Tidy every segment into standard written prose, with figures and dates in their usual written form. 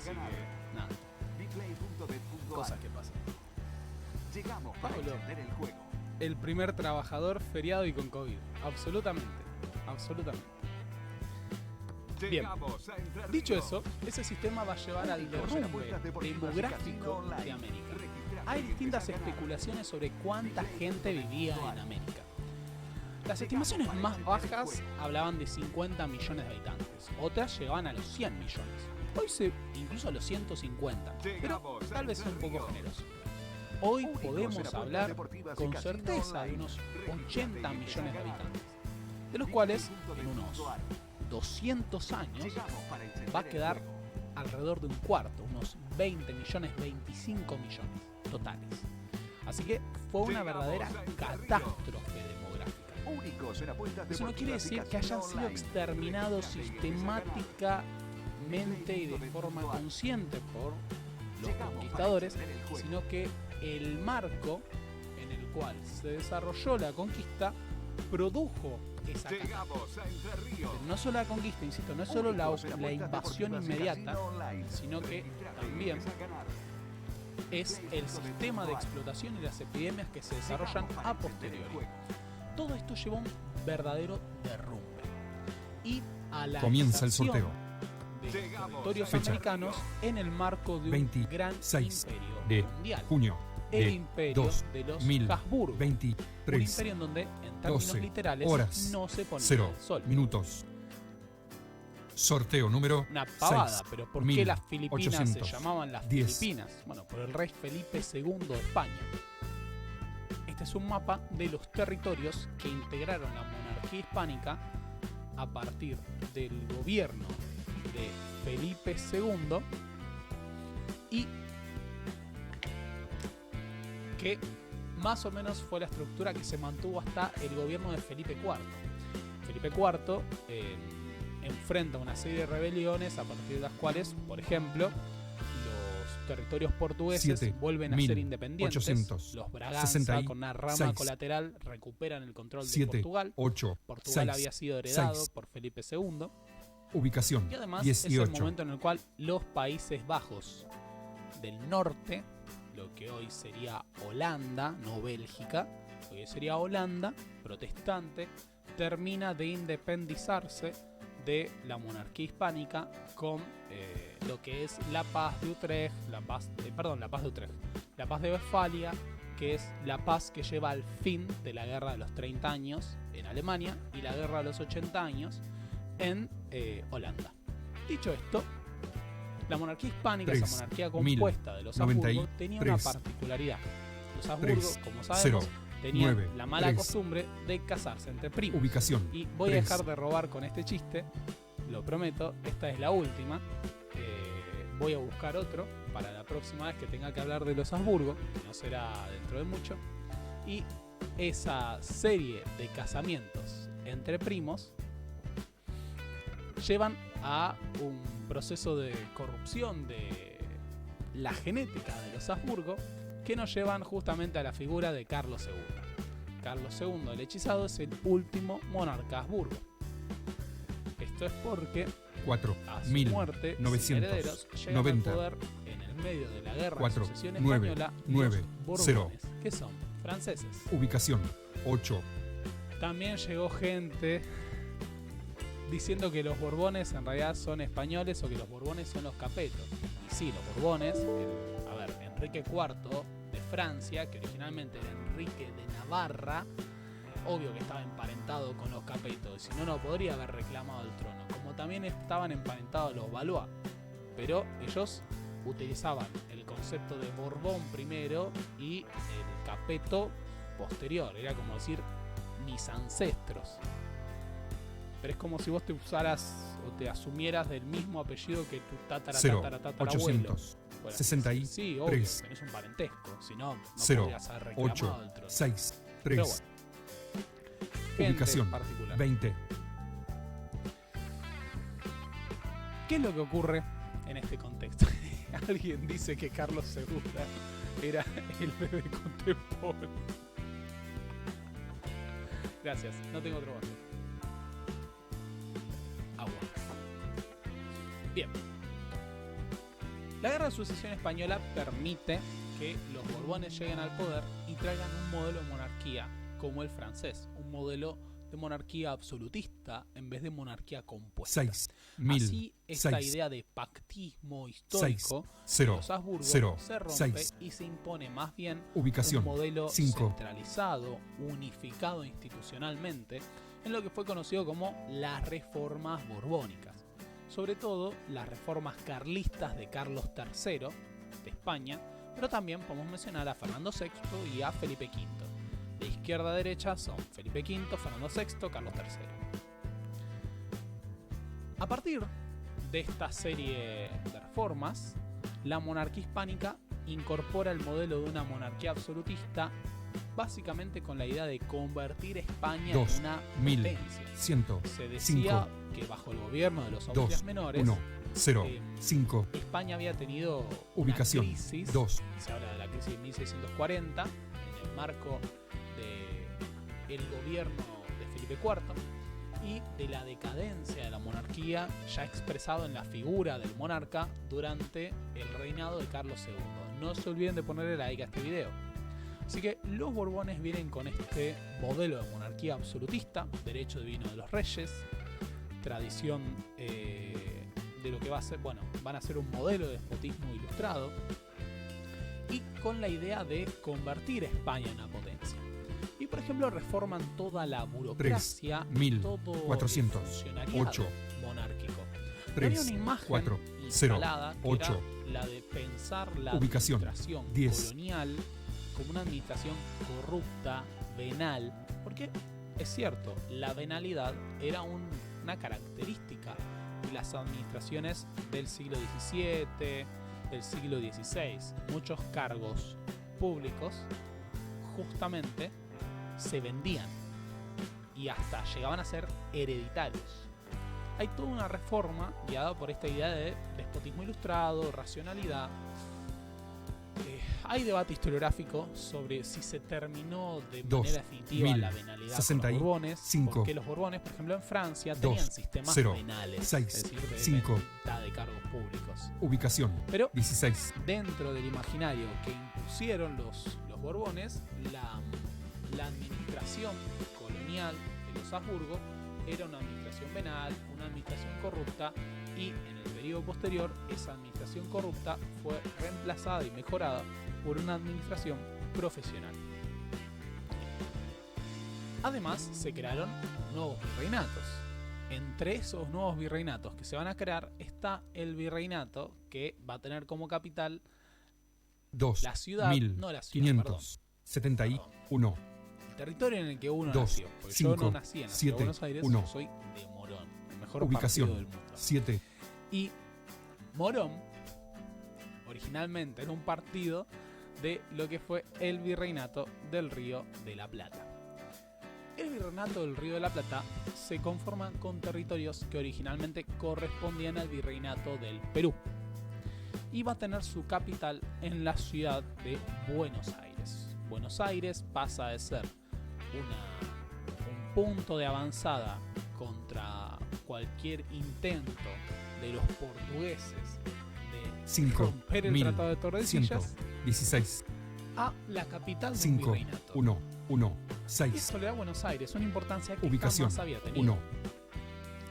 así que nada, cosas que pasan. Llegamos para Pablo, encender el juego. el primer trabajador feriado y con COVID. Absolutamente. Bien, dicho eso, ese sistema va a llevar al derrumbe demográfico de América. Hay distintas especulaciones sobre cuánta gente vivía en América. Las estimaciones más bajas hablaban de 50 millones de habitantes, otras llegaban a los 100 millones. Hoy incluso a los 150, pero tal vez un poco generoso. Hoy podemos hablar con certeza de unos 80 millones de habitantes, de los cuales en unos 200 años va a quedar alrededor de un cuarto, unos 20 millones, 25 millones totales. Así que fue una verdadera catástrofe demográfica. Eso no quiere decir que hayan sido exterminados sistemáticamente y de forma consciente por los conquistadores, sino que el marco en el cual se desarrolló la conquista produjo esa catástrofe. Pero no solo la conquista, insisto, no es solo la invasión inmediata, sino que también es el sistema de explotación y las epidemias que se desarrollan a posteriori. Todo esto lleva a un verdadero derrumbe y a la comienza el sorteo de territorios fecha americanos en el marco de un 26 gran imperio de mundial. junio El de imperio de los Habsburgo. 2023, Un imperio en donde, en términos 12 literales, horas, no se ponía 0 el sol. minutos. Sorteo número Una pavada, 6, pero ¿por qué las Filipinas se 1810? llamaban las Filipinas? Bueno, por el rey Felipe II de España. Este es un mapa de los territorios que integraron la monarquía hispánica a partir del gobierno de Felipe II y que más o menos fue la estructura que se mantuvo hasta el gobierno de Felipe IV. Felipe IV enfrenta una serie de rebeliones a partir de las cuales, por ejemplo, los territorios portugueses vuelven a ser independientes. Los Braganza, con una rama colateral, recuperan el control de Portugal. Portugal había sido heredado por Felipe II. Ubicación Y además 18. es el momento en el cual los Países Bajos del norte, lo que hoy sería Holanda, no Bélgica, lo que sería Holanda, protestante, termina de independizarse de la monarquía hispánica con lo que es la paz de Utrecht, la paz de Westfalia, que es la paz que lleva al fin de la guerra de los 30 años en Alemania y la guerra de los 80 años en Holanda. Dicho esto, la monarquía hispánica, esa monarquía compuesta de los Habsburgo, tenía una particularidad. Los Habsburgo, como sabemos, tenían la mala costumbre de casarse entre primos. Ubicación. Y voy a dejar de robar con este chiste, lo prometo, esta es la última. Voy a buscar otro para la próxima vez que tenga que hablar de los Habsburgo, que no será dentro de mucho. Y esa serie de casamientos entre primos llevan a un proceso de corrupción de la genética de los Habsburgo que nos llevan justamente a la figura de Carlos II. Carlos II, el hechizado, es el último monarca Habsburgo. Esto es porque a su muerte, sin herederos, llegan al poder en el medio de la guerra de sucesión española los Borbones, que son franceses. Ubicación 8. También llegó gente diciendo que los Borbones en realidad son españoles o que los Borbones son los Capetos. Y sí, los Borbones, Enrique IV de Francia, que originalmente era Enrique de Navarra, obvio que estaba emparentado con los Capetos, si no, no podría haber reclamado el trono, como también estaban emparentados los Valois, pero ellos utilizaban el concepto de Borbón primero y el Capeto posterior, era como decir mis ancestros. Pero es como si vos te usaras o te asumieras del mismo apellido que tu tatarabuelo. 863. Sí, obvio, tenés un parentesco, si no, no podrías haber reclamado el trono. 6, 3. Pero bueno, ubicación particular. 20. ¿Qué es lo que ocurre en este contexto? Alguien dice que Carlos II era el bebé contemporáneo. Gracias, no tengo otro vaso. Agua. Bien. La Guerra de Sucesión Española permite que los Borbones lleguen al poder y traigan un modelo de monarquía como el francés, un modelo de monarquía absolutista en vez de monarquía compuesta. Así, esta idea de pactismo histórico de los Habsburgo se rompe y se impone más bien un modelo centralizado, unificado institucionalmente, en lo que fue conocido como las reformas borbónicas. Sobre todo las reformas carlistas de Carlos III de España, pero también podemos mencionar a Fernando VI y a Felipe V. De izquierda a derecha son Felipe V, Fernando VI, Carlos III. A partir de esta serie de reformas, la monarquía hispánica incorpora el modelo de una monarquía absolutista, básicamente con la idea de convertir España en una potencia. Se decía que bajo el gobierno de los Austrias menores, España había tenido una crisis, se habla de la crisis de 1640, en el marco del gobierno de Felipe IV y de la decadencia de la monarquía ya expresado en la figura del monarca durante el reinado de Carlos II. No se olviden de ponerle like a este video. Así que los Borbones vienen con este modelo de monarquía absolutista, derecho divino de los reyes, tradición de lo que va a ser, van a ser un modelo de despotismo ilustrado y con la idea de convertir a España en una potencia. Y por ejemplo reforman toda la burocracia, todo el funcionariado monárquico. Había una imagen instalada que era la de pensar la administración colonial como una administración corrupta, venal, porque es cierto, la venalidad era una característica de las administraciones del siglo XVII, del siglo XVI. Muchos cargos públicos justamente se vendían y hasta llegaban a ser hereditarios. Hay toda una reforma guiada por esta idea de despotismo ilustrado, racionalidad. Hay debate historiográfico sobre si se terminó de manera definitiva la venalidad con los Borbones, porque los Borbones, por ejemplo en Francia, tenían sistemas venales, es decir, de venta de cargos públicos. Pero dentro del imaginario que impusieron los Borbones, la administración colonial de los Habsburgo era una administración venal, una administración corrupta, y en el periodo posterior esa administración corrupta fue reemplazada y mejorada por una administración profesional. Además se crearon nuevos virreinatos. Entre esos nuevos virreinatos que se van a crear está el virreinato que va a tener como capital la ciudad, no la ciudad, 571. El territorio en el que uno nació. Porque yo no nací en la ciudad de Buenos Aires, yo soy de Morón, el mejor partido del mundo. Y Morón originalmente era un partido de lo que fue el virreinato del Río de la Plata. El virreinato del Río de la Plata se conforma con territorios que originalmente correspondían al virreinato del Perú y va a tener su capital en la ciudad de Buenos Aires. Buenos Aires pasa de ser un punto de avanzada contra cualquier intento de los portugueses de romper el Tratado de Tordesillas a la capital de un virreinato. Y esto le da a Buenos Aires una importancia que jamás había tenido.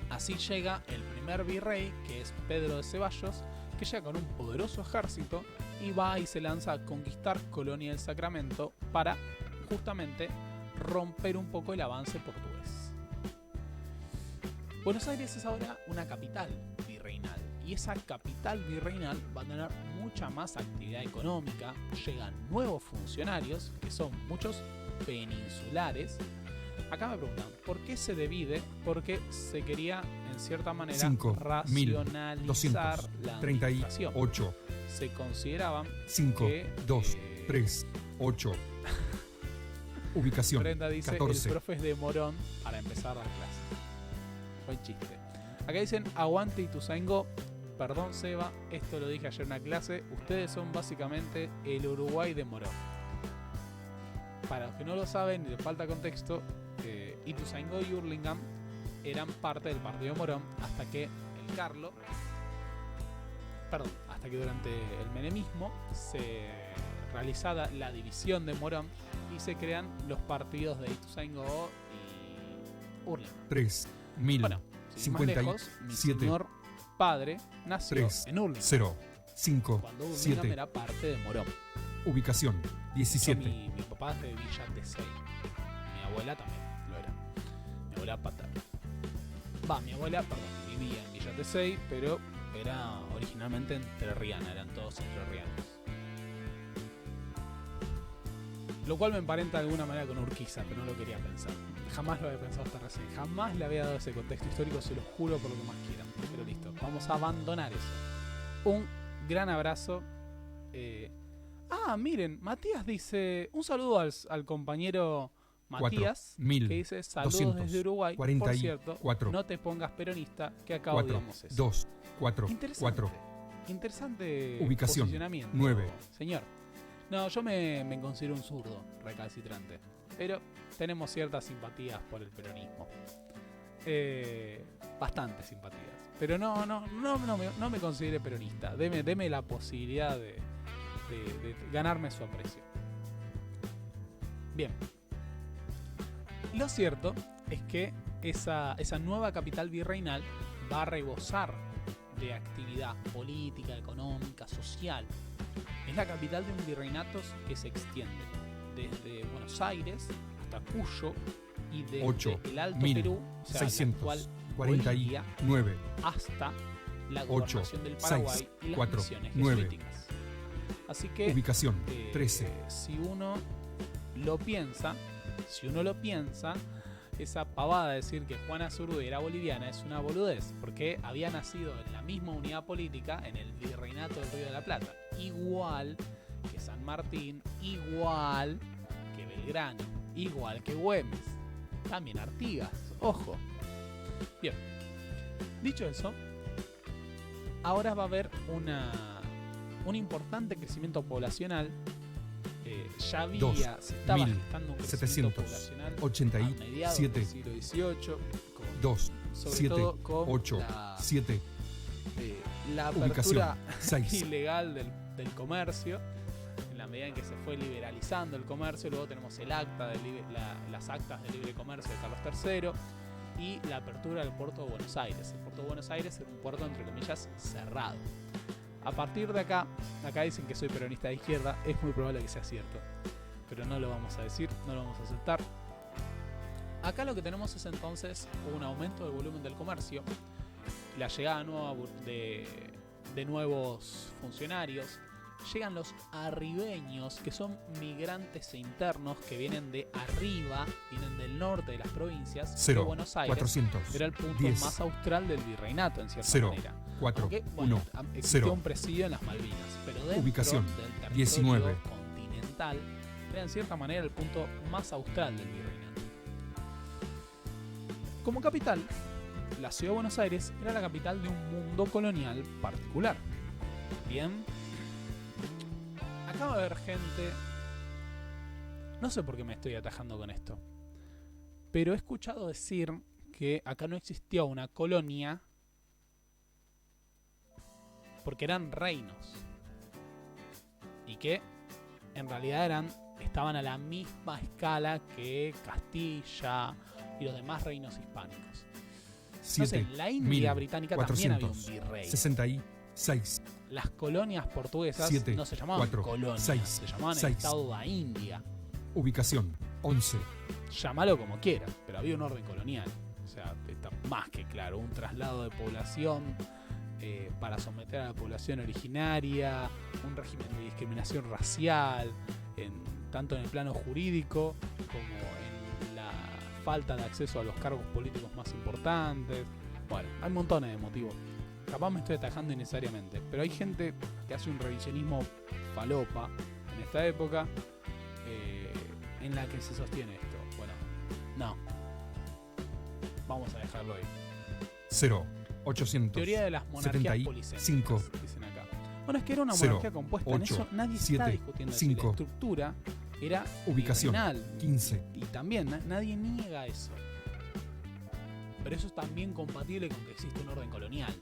Así llega el primer virrey, que es Pedro de Ceballos, que llega con un poderoso ejército y va y se lanza a conquistar Colonia del Sacramento para justamente romper un poco el avance portugués. Buenos Aires es ahora una capital virreinal y esa capital virreinal va a tener mucha más actividad económica. Llegan nuevos funcionarios que son muchos peninsulares. Acá me preguntan, ¿por qué se divide? Porque se quería, en cierta manera, racionalizar la administración. Se consideraban que... 8. Ubicación. Brenda dice, 14. El profe es de Morón para empezar la clase. Buen chiste. Acá dicen, aguante Ituzaingó. Perdón, Seba, esto lo dije ayer en una clase. Ustedes son básicamente el Uruguay de Morón. Para los que no lo saben y les falta contexto, Ituzaingó y Hurlingham eran parte del partido Morón hasta que el Carlo hasta que durante el menemismo se realizada la división de Morón y se crean los partidos de Ituzaingó y Hurlingham. 3000. Bueno, sin más lejos, mi 57 señor padre nació 3 en Hurlingham, 0 5 cuando Hurlingham 7. era parte de Morón. Ubicación De hecho, 17. mi papá es de Villa Tesey. Mi abuela también lo era. Mi abuela paterna. Mi abuela, vivía en Villa Tesey, pero era originalmente entrerriana, eran todos entrerrianos. Lo cual me emparenta de alguna manera con Urquiza, pero no lo quería pensar. Jamás lo había pensado hasta recién. Jamás le había dado ese contexto histórico, se lo juro por lo que más quieran. Pero listo, vamos a abandonar eso. Un gran abrazo. Miren, Matías dice... Un saludo al compañero Matías, 4000, que dice saludos 200, desde Uruguay. 44, Por cierto, no te pongas peronista, que acá 4 odiamos eso. 2 4 Interesante. 4. Interesante Ubicación, posicionamiento, 9. señor. No, yo me considero un zurdo recalcitrante, pero tenemos ciertas simpatías por el peronismo. Bastantes simpatías. Pero no me considere peronista. Deme la posibilidad de ganarme su aprecio. Bien. Lo cierto es que esa nueva capital virreinal va a rebosar de actividad política, económica, social. Es la capital de un virreinato que se extiende desde Buenos Aires hasta Cuyo y desde el Alto Perú, o sea, la actual Bolivia, 49 hasta la 8 gobernación del Paraguay 6 y las 4 misiones 9. jesuíticas. Así que Ubicación 13. si uno lo piensa, esa pavada de decir que Juana Zurduy era boliviana es una boludez, porque había nacido en la misma unidad política en el virreinato del Río de la Plata, igual que San Martín, igual que Belgrano, igual que Güemes, también Artigas, ojo. Bien, dicho eso, ahora va a haber un importante crecimiento poblacional. Ya se estaba gestando un crecimiento poblacional a mediados del siglo XVIII, sobre todo con 8 7. la apertura ilegal del comercio, en la medida en que se fue liberalizando el comercio. Luego tenemos las actas de libre comercio de Carlos III y la apertura del puerto de Buenos Aires. El puerto de Buenos Aires era un puerto, entre comillas, cerrado. A partir de acá dicen que soy peronista de izquierda, es muy probable que sea cierto, pero no lo vamos a decir, no lo vamos a aceptar. Acá lo que tenemos es entonces un aumento del volumen del comercio, la llegada nueva de nuevos funcionarios, llegan los arribeños, que son migrantes internos que vienen de arriba, vienen del norte de las provincias, 0, de Buenos Aires, 400, era el punto 10, más austral del virreinato en cierta 0, manera. 4, Aunque, 1, existió 0. un presidio en las Malvinas, pero dentro Ubicación, del territorio 19. continental era en cierta manera el punto más austral del virreinato. Como capital, la ciudad de Buenos Aires era la capital de un mundo colonial particular. Bien, acá va a haber gente, no sé por qué me estoy atajando con esto, pero he escuchado decir que acá no existía una colonia porque eran reinos y que en realidad estaban a la misma escala que Castilla y los demás reinos hispánicos. 7, no sé, en la India británica 400, también había un virrey. 66. Las colonias portuguesas 7, no se llamaban 4, colonias, 6, se llamaban 6. el Estado de la India. Ubicación 11. Llámalo como quieras, pero había un orden colonial. O sea, está más que claro, un traslado de población para someter a la población originaria, un régimen de discriminación racial, tanto en el plano jurídico como en la falta de acceso a los cargos políticos más importantes. Bueno, hay montones de motivos. Capaz me estoy atajando innecesariamente, pero hay gente que hace un revisionismo falopa en esta época en la que se sostiene esto. Bueno, no. Vamos a dejarlo ahí. 0, 800. Teoría de las monarquías policéntricas, dicen acá. Bueno, es que era una 0, monarquía compuesta. 8, en eso nadie 7, está discutiendo. 5. La estructura era Ubicación virreinal, 15. y también nadie niega eso. Pero eso es también compatible con que existe un orden colonial.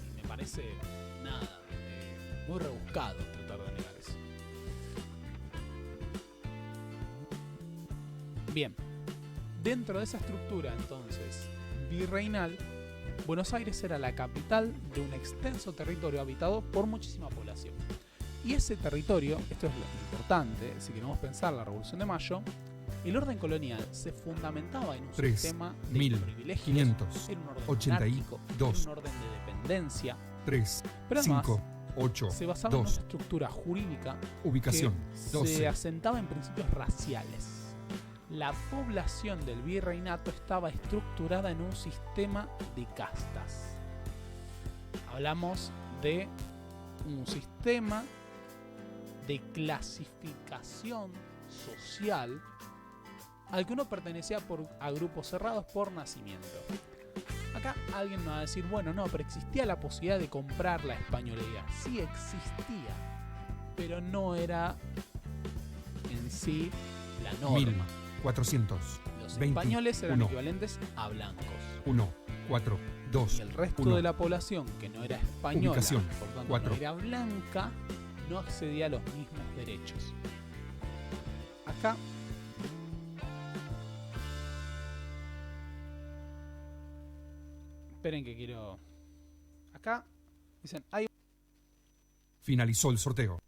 Y me parece nada. muy rebuscado tratar de negar eso. Bien, dentro de esa estructura entonces virreinal, Buenos Aires era la capital de un extenso territorio habitado por muchísima población. Y ese territorio, esto es lo importante, si queremos pensar la Revolución de Mayo, el orden colonial se fundamentaba en un sistema de privilegios, en un orden monárquico, en un orden de dependencia, pero además 8, se basaba 2, en una estructura jurídica ubicación, que 12. se asentaba en principios raciales. La población del virreinato estaba estructurada en un sistema de castas. Hablamos de un sistema de clasificación social al que uno pertenecía a grupos cerrados por nacimiento. Acá alguien me va a decir, bueno, no, pero existía la posibilidad de comprar la españolidad. Sí existía, pero no era en sí la norma. 1400. Los españoles eran equivalentes a blancos. 1, 4, 2. Y el resto 1. de la población que no era española, Ubicación, por tanto 4. no era blanca, no accedía a los mismos derechos. Acá esperen que quiero. Acá dicen, hay. Finalizó el sorteo.